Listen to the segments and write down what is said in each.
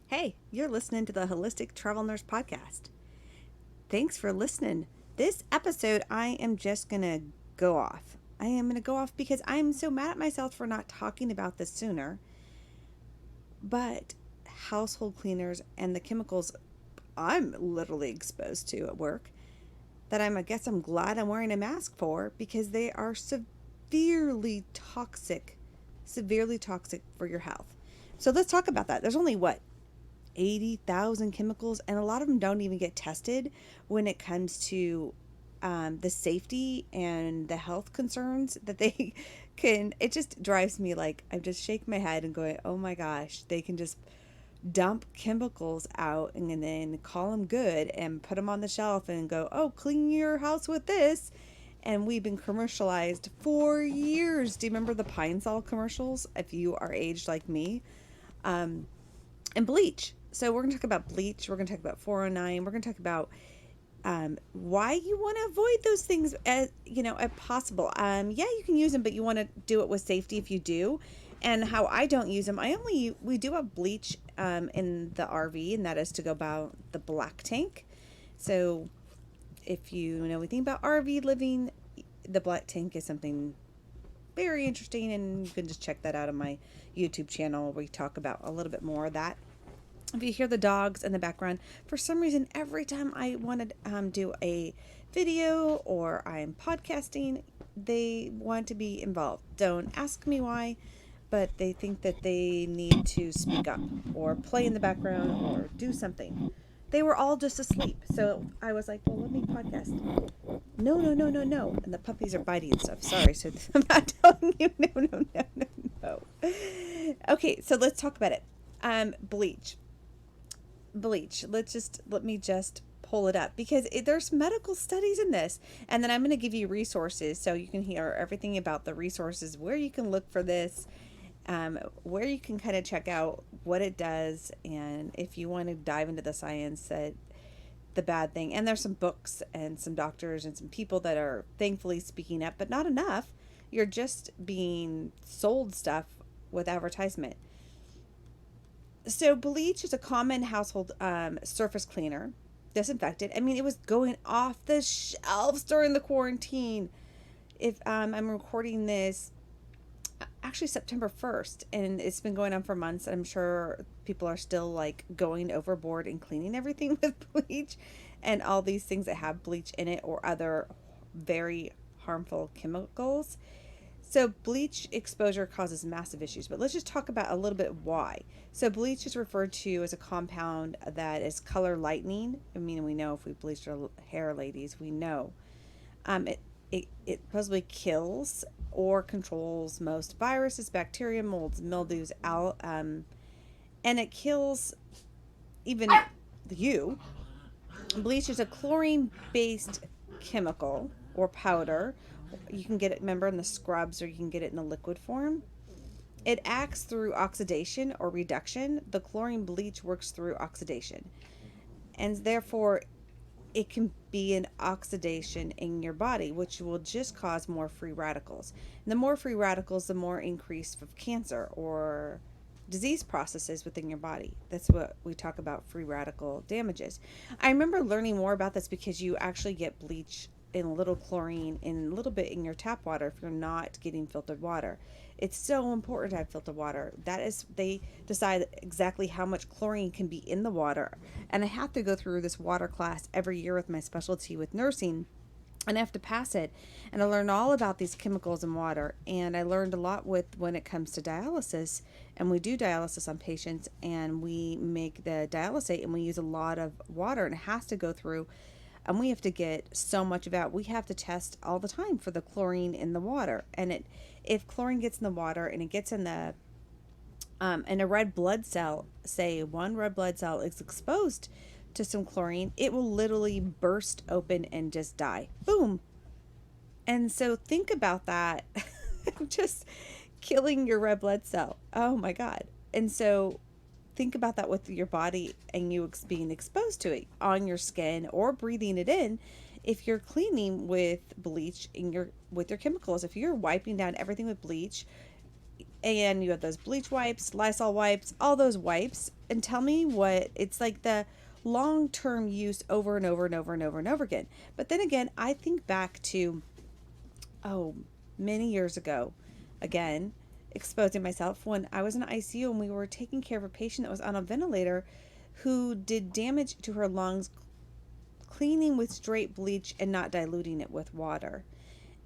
Hey, you're listening to the Holistic Travel Nurse Podcast. Thanks for listening. This episode, I am just going to go off. I am going to go off because I'm so mad at myself for not talking about this sooner. But household cleaners and the chemicals I'm literally exposed to at work that I guess I'm glad I'm wearing a mask for because they are severely toxic for your health. So let's talk about that. There's only 80,000 chemicals, and a lot of them don't even get tested when it comes to the safety and the health concerns that they can. It just drives me like I just shake my head and go, oh my gosh, they can just dump chemicals out and then call them good and put them on the shelf and go, oh, clean your house with this. And we've been commercialized for years. Do you remember the Pine Sol commercials? If you are aged like me, and Bleach. So we're going to talk about Bleach. We're going to talk about 409. We're going to talk about why you want to avoid those things as possible. Yeah, you can use them, but you want to do it with safety if you do. And how I don't use them. We do have Bleach in the RV, and that is to go about the black tank. So if you know anything about RV living, the black tank is something very interesting, and you can just check that out on my YouTube channel where we talk about a little bit more of that. If you hear the dogs in the background, for some reason, every time I want to do a video or I'm podcasting, they want to be involved. Don't ask me why, but they think that they need to speak up or play in the background or do something. They were all just asleep, so I was like, well, let me podcast. No. And the puppies are biting and stuff. Sorry, so I'm not telling you no. Okay, so let's talk about it. Bleach. Let me just pull it up because there's medical studies in this. And then I'm going to give you resources so you can hear everything about the resources, where you can look for this, where you can kind of check out what it does, and if you want to dive into the science, that the bad thing. And there's some books and some doctors and some people that are thankfully speaking up, but not enough. You're just being sold stuff with advertisement. So bleach is a common household surface cleaner, disinfectant. I mean, it was going off the shelves during the quarantine. If I'm recording this actually September 1st, and it's been going on for months. I'm sure people are still like going overboard and cleaning everything with bleach and all these things that have bleach in it or other very harmful chemicals. So bleach exposure causes massive issues, but let's just talk about a little bit why. So bleach is referred to as a compound that is color lightening. I mean, we know if we bleached our hair, ladies, we know. It supposedly kills or controls most viruses, bacteria, molds, mildews, and it kills even you. Bleach is a chlorine-based chemical or powder. You can get it, remember, in the scrubs, or you can get it in the liquid form. It acts through oxidation or reduction. The chlorine bleach works through oxidation, and therefore it can be an oxidation in your body, which will just cause more free radicals. And the more free radicals, the more increase of cancer or disease processes within your body. That's what we talk about, free radical damages. I remember learning more about this because you actually get bleach in a little chlorine and a little bit in your tap water if you're not getting filtered water. It's so important to have filtered water. That is, they decide exactly how much chlorine can be in the water. And I have to go through this water class every year with my specialty with nursing. And I have to pass it. And I learned all about these chemicals in water. And I learned a lot with when it comes to dialysis. And we do dialysis on patients. And we make the dialysate. And we use a lot of water. And it has to go through. And we have to get so much of that. We have to test all the time for the chlorine in the water. And if chlorine gets in the water and it gets in a red blood cell, say one red blood cell is exposed to some chlorine, it will literally burst open and just die. Boom. And so think about that. Just killing your red blood cell. Oh my God. And so think about that with your body and you being exposed to it on your skin or breathing it in. If you're cleaning with bleach with your chemicals, if you're wiping down everything with bleach, And you have those bleach wipes, Lysol wipes, all those wipes, and tell me what it's like the long-term use over and over and over and over and over again. But then again, I think back to, oh, many years ago, again, exposing myself when I was in ICU and we were taking care of a patient that was on a ventilator who did damage to her lungs, cleaning with straight bleach and not diluting it with water,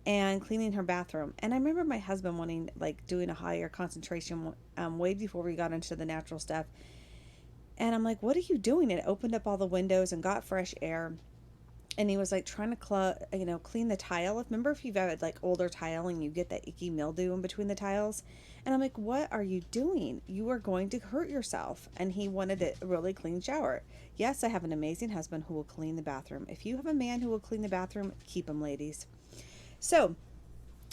and cleaning her bathroom. And I remember my husband wanting, like, doing a higher concentration way before we got into the natural stuff. And I'm like, what are you doing? And it opened up all the windows and got fresh air. And he was like trying to clean the tile. Remember, if you've had like older tile and you get that icky mildew in between the tiles? And I'm like, what are you doing? You are going to hurt yourself. And he wanted a really clean shower. Yes, I have an amazing husband who will clean the bathroom. If you have a man who will clean the bathroom, keep him, ladies. So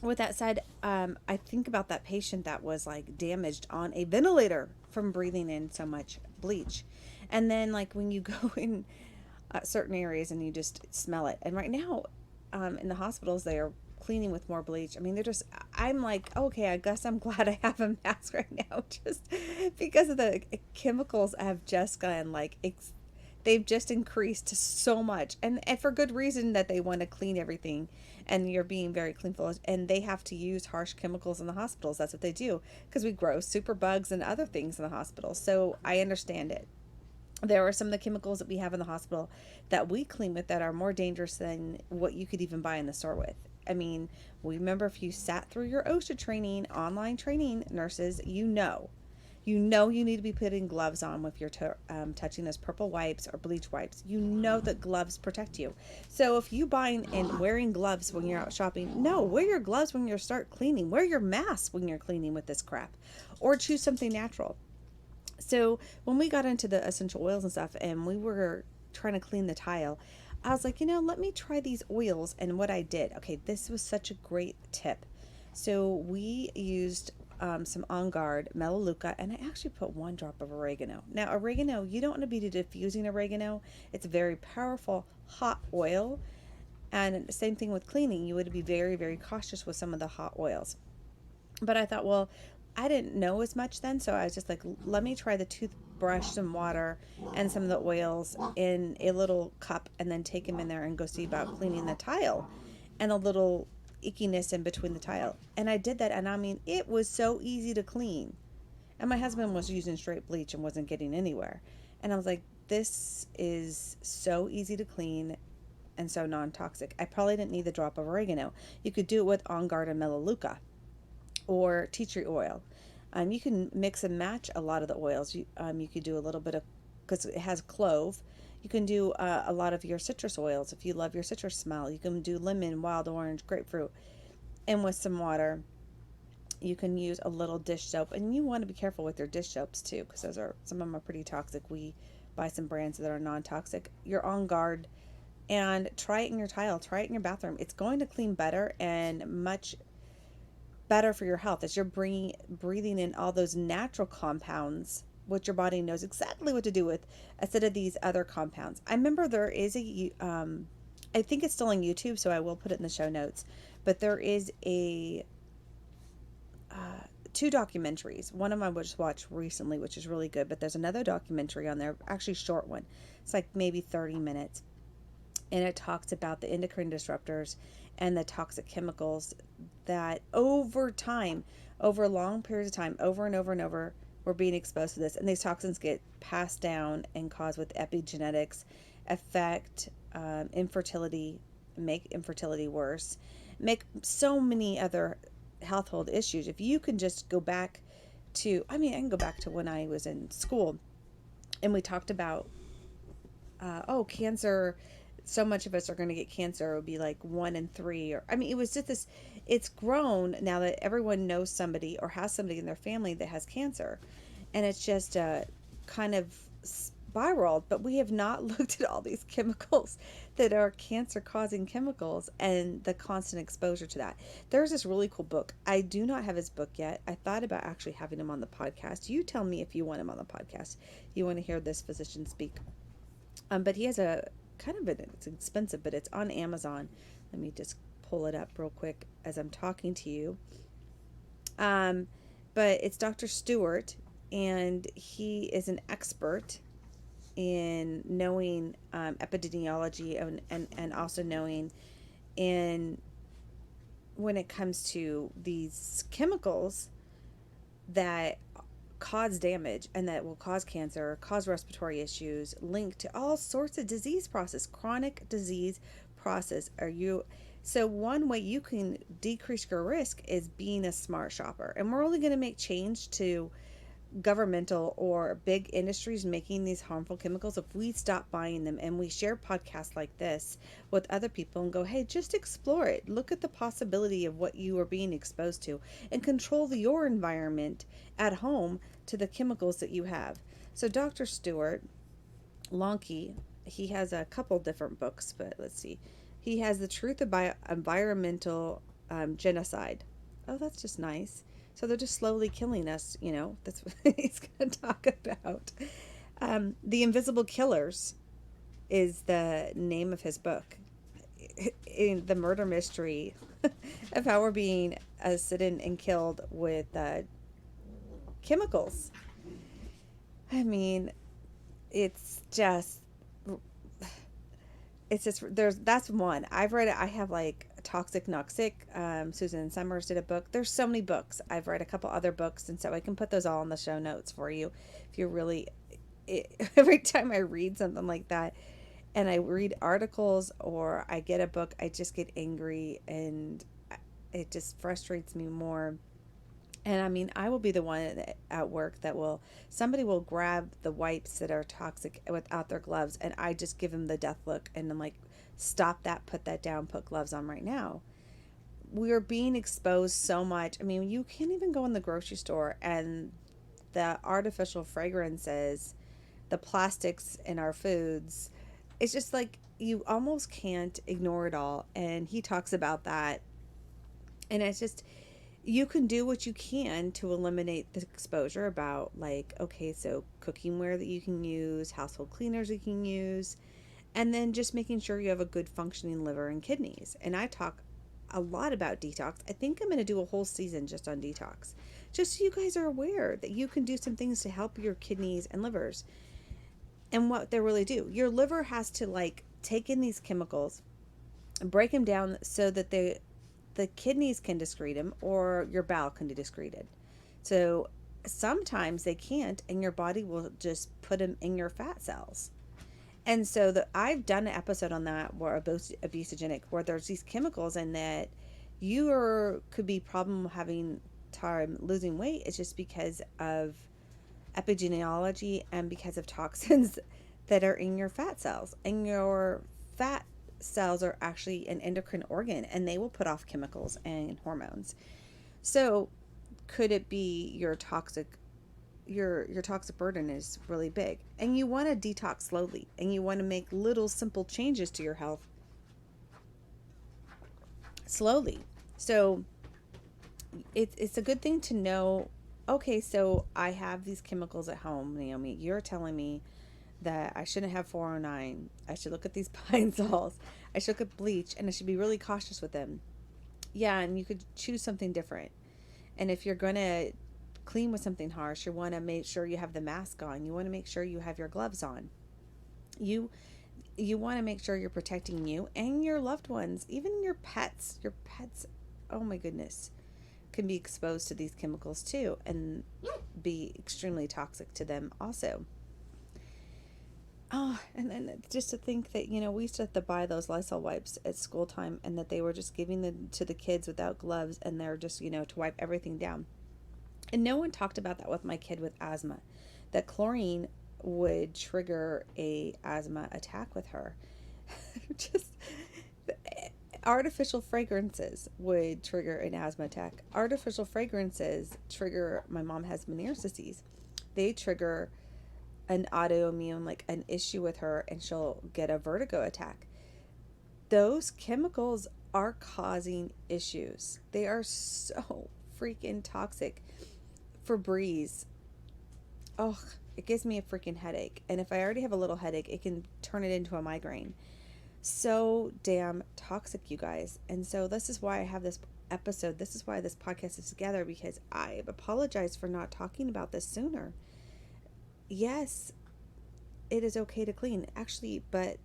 with that said, I think about that patient that was like damaged on a ventilator from breathing in so much bleach. And then like when you go in certain areas and you just smell it. And right now, in the hospitals, they are cleaning with more bleach. I mean, I'm like, okay, I guess I'm glad I have a mask right now, just because of the chemicals have just gone like, they've just increased so much. And for good reason, that they want to clean everything and you're being very cleanful. And they have to use harsh chemicals in the hospitals. That's what they do, because we grow super bugs and other things in the hospital. So I understand it. There are some of the chemicals that we have in the hospital that we clean with that are more dangerous than what you could even buy in the store with. I mean, we remember, if you sat through your OSHA training, online training, nurses, you know you need to be putting gloves on with your touching those purple wipes or bleach wipes. You know that gloves protect you. So if you buying and wearing gloves when you're out shopping, no, wear your gloves when you start cleaning. Wear your mask when you're cleaning with this crap, or choose something natural. So when we got into the essential oils and stuff and we were trying to clean the tile, I was like, let me try these oils. And what I did, okay, this was such a great tip. So we used some On Guard Melaleuca, and I actually put 1 drop of oregano. Now, oregano, you don't want to be diffusing oregano. It's a very powerful hot oil. And same thing with cleaning. You would be very, very cautious with some of the hot oils. But I thought, well, I didn't know as much then, so I was just like, let me try the toothbrush, some water, and some of the oils in a little cup, and then take them in there and go see about cleaning the tile and a little ickiness in between the tile. And I did that, and I mean, it was so easy to clean. And my husband was using straight bleach and wasn't getting anywhere. And I was like, this is so easy to clean and so non-toxic. I probably didn't need the drop of oregano. You could do it with On Guard and Melaleuca or tea tree oil. You can mix and match a lot of the oils. You could do a little bit of, because it has clove. You can do a lot of your citrus oils if you love your citrus smell. You can do lemon, wild orange, grapefruit, and with some water. You can use a little dish soap, and you want to be careful with your dish soaps too, because some of them are pretty toxic. We buy some brands that are non-toxic. You're On Guard, and try it in your tile. Try it in your bathroom. It's going to clean better and much better for your health as you're breathing in all those natural compounds, which your body knows exactly what to do with, instead of these other compounds. I remember there is I think it's still on YouTube, so I will put it in the show notes, but there is a 2 documentaries. One of them I just watched recently, which is really good, but there's another documentary on there, actually short one. It's like maybe 30 minutes. And it talks about the endocrine disruptors and the toxic chemicals that over time, over long periods of time, over and over and over, we're being exposed to this. And these toxins get passed down and cause with epigenetics, affect infertility, make infertility worse, make so many other household issues. If you can just go back to, I can go back to when I was in school and we talked about, cancer. So much of us are going to get cancer. It would be like 1 in 3. It was just this, it's grown now that everyone knows somebody or has somebody in their family that has cancer. And it's just kind of spiraled, but we have not looked at all these chemicals that are cancer causing chemicals and the constant exposure to that. There's this really cool book. I do not have his book yet. I thought about actually having him on the podcast. You tell me if you want him on the podcast. You want to hear this physician speak. But he has a it's expensive, but it's on Amazon. Let me just pull it up real quick as I'm talking to you. But but it's Dr. Stewart, and he is an expert in knowing epidemiology and also knowing in when it comes to these chemicals that cause damage and that will cause cancer, cause respiratory issues, linked to all sorts of disease process, chronic disease process. So one way you can decrease your risk is being a smart shopper. And we're only going to make change to governmental or big industries making these harmful chemicals if we stop buying them and we share podcasts like this with other people and go, hey, just explore it, look at the possibility of what you are being exposed to, and control your environment at home to the chemicals that you have. So Dr. Stewart Lonke, he has a couple different books, but let's see, he has The Truth About Environmental Genocide. Oh, that's just nice. So they're just slowly killing us, That's what he's going to talk about. The Invisible Killers is the name of his book. In the murder mystery of how we're being acided and killed with chemicals. I mean, it's just that's one. I've read it. I have like Toxic Not Sick. Susan Summers did a book. There's so many books. I've read a couple other books, and so I can put those all in the show notes for you if you're really every time I read something like that and I read articles or I get a book, I just get angry and it just frustrates me more. And I mean, I will be the one at work that somebody will grab the wipes that are toxic without their gloves, and I just give them the death look, and I'm like, stop that, put that down, put gloves on right now. We're being exposed so much. I mean, you can't even go in the grocery store, and the artificial fragrances, the plastics in our foods, it's just like you almost can't ignore it all. And he talks about that, and it's just, you can do what you can to eliminate the exposure about like, okay, so cooking ware that you can use, household cleaners you can use, and then just making sure you have a good functioning liver and kidneys. And I talk a lot about detox. I think I'm going to do a whole season just on detox, just so you guys are aware that you can do some things to help your kidneys and livers and what they really do. Your liver has to like take in these chemicals and break them down so that the kidneys can excrete them or your bowel can excrete it. So sometimes they can't, and your body will just put them in your fat cells. And so I've done an episode on that where obesogenic, where there's these chemicals in that could be problem having time losing weight. It's just because of epidemiology and because of toxins that are in your fat cells, and your fat cells are actually an endocrine organ, and they will put off chemicals and hormones. So could it be your toxic burden is really big, and you want to detox slowly, and you want to make little simple changes to your health slowly. So it's a good thing to know, okay, so I have these chemicals at home, Naomi, you're telling me that I shouldn't have 409. I should look at these pine sols. I should look at bleach, and I should be really cautious with them. Yeah, and you could choose something different. And if you're going to clean with something harsh, you want to make sure you have the mask on. You want to make sure you have your gloves on. You want to make sure you're protecting you and your loved ones, even your pets. Your pets, oh my goodness, can be exposed to these chemicals too and be extremely toxic to them also. Oh, and then just to think that, we used to have to buy those Lysol wipes at school time, and that they were just giving them to the kids without gloves, and they're just, to wipe everything down. And no one talked about that with my kid with asthma, that chlorine would trigger a asthma attack with her. Just artificial fragrances would trigger an asthma attack. Artificial fragrances trigger, my mom has Meniere's disease. They trigger an autoimmune, like an issue with her, and she'll get a vertigo attack. Those chemicals are causing issues. They are so freaking toxic. Febreze, oh, it gives me a freaking headache. And if I already have a little headache, it can turn it into a migraine. So damn toxic, you guys. And so this is why I have this episode. This is why this podcast is together, because I apologize for not talking about this sooner. Yes, it is okay to clean, actually, but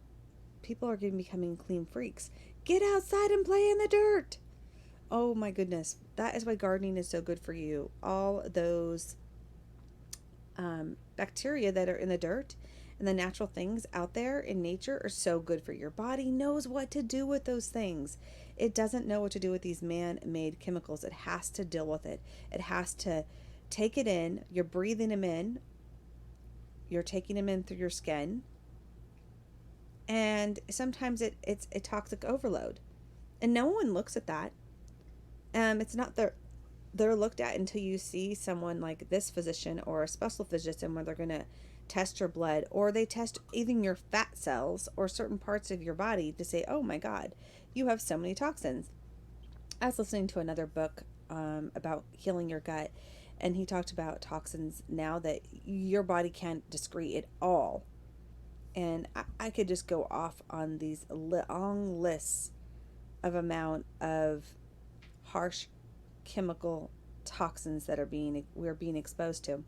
people are becoming clean freaks. Get outside and play in the dirt. Oh my goodness. That is why gardening is so good for you. All those bacteria that are in the dirt and the natural things out there in nature are so good for your body. Knows what to do with those things. It doesn't know what to do with these man-made chemicals. It has to deal with it. It has to take it in. You're breathing them in. You're taking them in through your skin. And sometimes it's a toxic overload. And no one looks at that. It's not they're looked at until you see someone like this physician or a special physician where they're going to test your blood, or they test even your fat cells or certain parts of your body to say, oh my God, you have so many toxins. I was listening to another book about healing your gut, and he talked about toxins now that your body can't excrete it all. And I could just go off on these long lists of amount of harsh chemical toxins that we're being exposed to.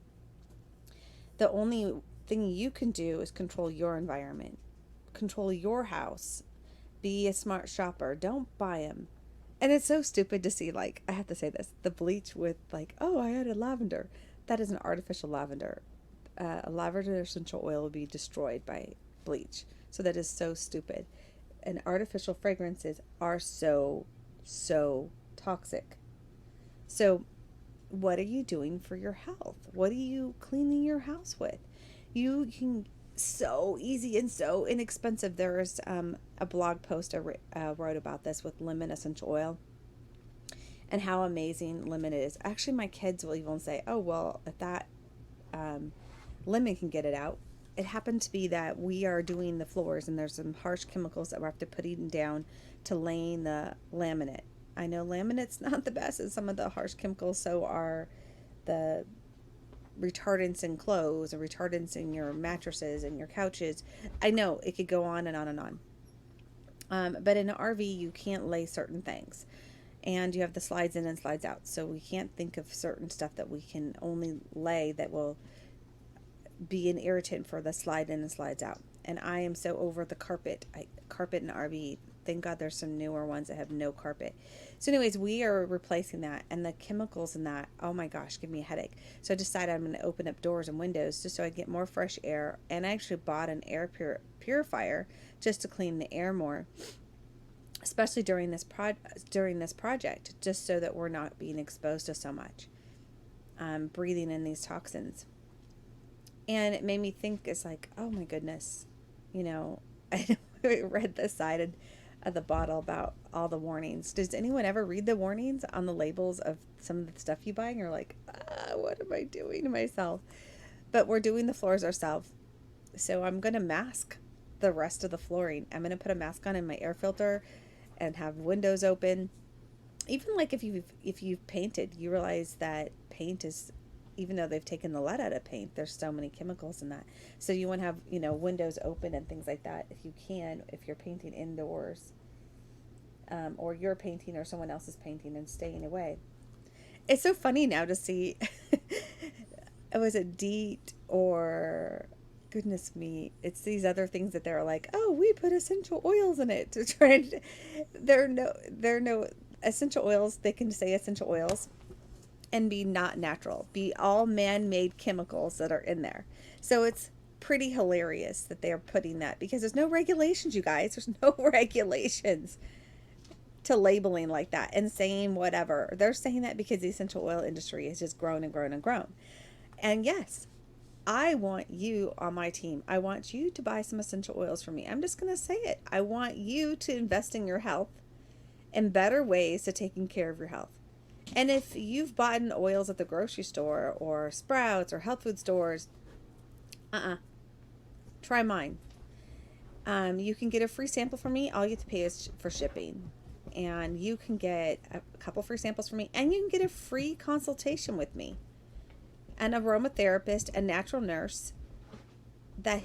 The only thing you can do is control your environment, control your house, be a smart shopper. Don't buy them. And it's so stupid to see, like, I have to say this, the bleach with like, oh, I added lavender. That is an artificial lavender. A lavender essential oil will be destroyed by bleach. So that is so stupid. And artificial fragrances are so toxic. So what are you doing for your health? What are you cleaning your house with? You can, so easy and so inexpensive. There's a blog post I wrote about this with lemon essential oil and how amazing lemon is. Actually, my kids will even say, oh, well, if that lemon can get it out. It happened to be that we are doing the floors, and there's some harsh chemicals that we have to put down to laying the laminate. I know laminate's not the best as some of the harsh chemicals, so are the retardants in clothes and retardants in your mattresses and your couches. I know it could go on and on and on. But in an RV, you can't lay certain things. And you have the slides in and slides out. So we can't think of certain stuff that we can only lay that will be an irritant for the slide in and slides out. And I am so over the carpet. Carpet in RV. Thank God there's some newer ones that have no carpet. So anyways, we are replacing that, and the chemicals in that, oh my gosh, give me a headache. So I decided I'm going to open up doors and windows just so I get more fresh air. And I actually bought an air purifier just to clean the air more, especially during this project, just so that we're not being exposed to so much, breathing in these toxins. And it made me think, it's like, oh my goodness, I read the side of the bottle about all the warnings. Does anyone ever read the warnings on the labels of some of the stuff you buy? And you're like, what am I doing to myself? But we're doing the floors ourselves. So I'm going to mask the rest of the flooring. I'm going to put a mask on in my air filter and have windows open. Even like if you've painted, you realize that paint is, even though they've taken the lead out of paint, there's so many chemicals in that. So you want to have, windows open and things like that if you can, if you're painting indoors, or you're painting or someone else is painting and staying away. It's so funny now to see, was it DEET or, goodness me, it's these other things that they're like, oh, we put essential oils in it to try and, there are no essential oils. They can say essential oils and be not natural, be all man-made chemicals that are in there. So it's pretty hilarious that they are putting that, because there's no regulations, you guys. There's no regulations to labeling like that and saying whatever. They're saying that because the essential oil industry has just grown and grown and grown. And yes, I want you on my team. I want you to buy some essential oils from me. I'm just going to say it. I want you to invest in your health and better ways to taking care of your health. And if you've bought oils at the grocery store or Sprouts or health food stores, try mine. You can get a free sample from me. All you have to pay is for shipping. And you can get a couple free samples from me, and you can get a free consultation with me. An aromatherapist, a natural nurse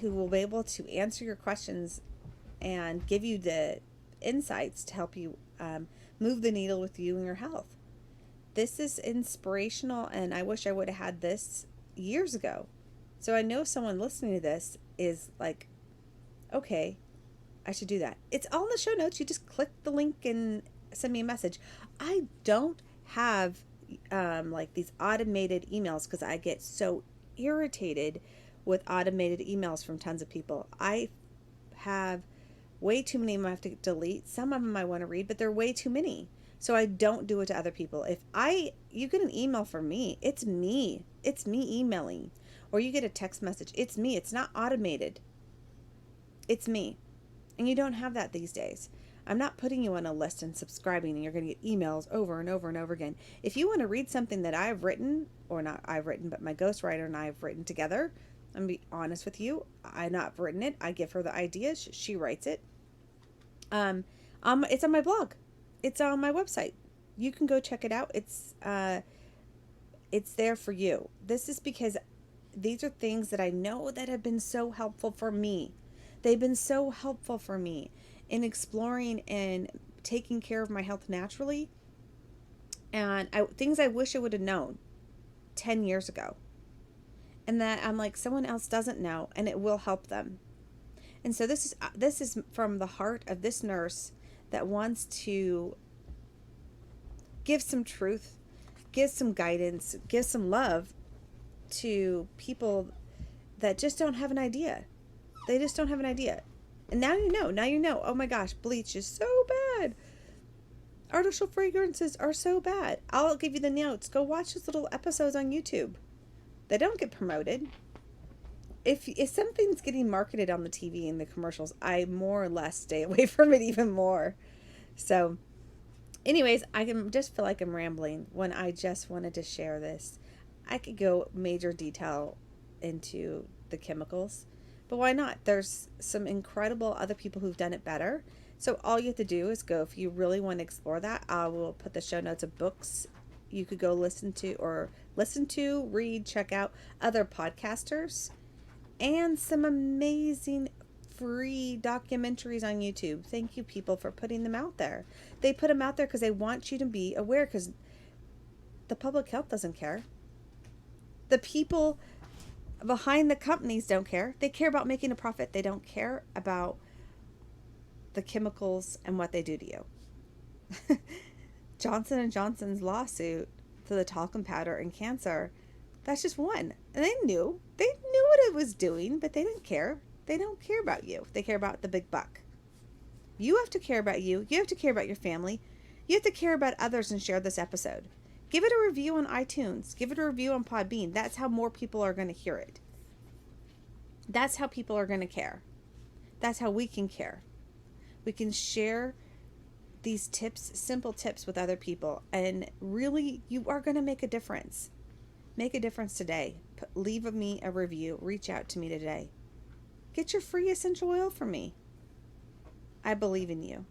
who will be able to answer your questions and give you the insights to help you move the needle with you and your health. This is inspirational, and I wish I would have had this years ago. So I know someone listening to this is like, okay, I should do that. It's all in the show notes. You just click the link and send me a message. I don't have like these automated emails because I get so irritated with automated emails from tons of people. I have way too many of them I have to delete. Some of them I want to read, but they're way too many. So I don't do it to other people. You get an email from me, it's me. It's me emailing. Or you get a text message, it's me. It's not automated. It's me. And you don't have that these days. I'm not putting you on a list and subscribing and you're going to get emails over and over and over again. If you want to read something that I've written, or not I've written, but my ghostwriter and I have written together, I'm going to be honest with you. I've not written it. I give her the ideas. She writes it. It's on my blog. It's on my website. You can go check it out. It's there for you. This is because these are things that I know that have been so helpful for me. They've been so helpful for me in exploring and taking care of my health naturally. And things I wish I would have known 10 years ago. And that I'm like, someone else doesn't know, and it will help them. And so this is from the heart of this nurse that wants to give some truth, give some guidance, give some love to people that just don't have an idea. They just don't have an idea. And now you know. Oh my gosh, bleach is so bad. Artificial fragrances are so bad. I'll give you the notes. Go watch those little episodes on YouTube. They don't get promoted. If something's getting marketed on the TV and the commercials, I more or less stay away from it even more. So anyways, I can just feel like I'm rambling when I just wanted to share this. I could go major detail into the chemicals, but why not? There's some incredible other people who've done it better. So all you have to do is go, if you really want to explore that, I will put the show notes of books you could go listen to, read, check out other podcasters, and some amazing free documentaries on YouTube. Thank you, people, for putting them out there. They put them out there because they want you to be aware, because the public health doesn't care. The people behind the companies don't care. They care about making a profit. They don't care about the chemicals and what they do to you. Johnson & Johnson's lawsuit to the talcum powder and cancer, that's just one. And they knew what it was doing, but they didn't care. They don't care about you. They care about the big buck. You have to care about you. You have to care about your family. You have to care about others and share this episode. Give it a review on iTunes. Give it a review on Podbean. That's how more people are going to hear it. That's how people are going to care. That's how we can care. We can share these tips, simple tips, with other people, and really you are going to make a difference. Make a difference today. Leave me a review. Reach out to me today. Get your free essential oil from me. I believe in you.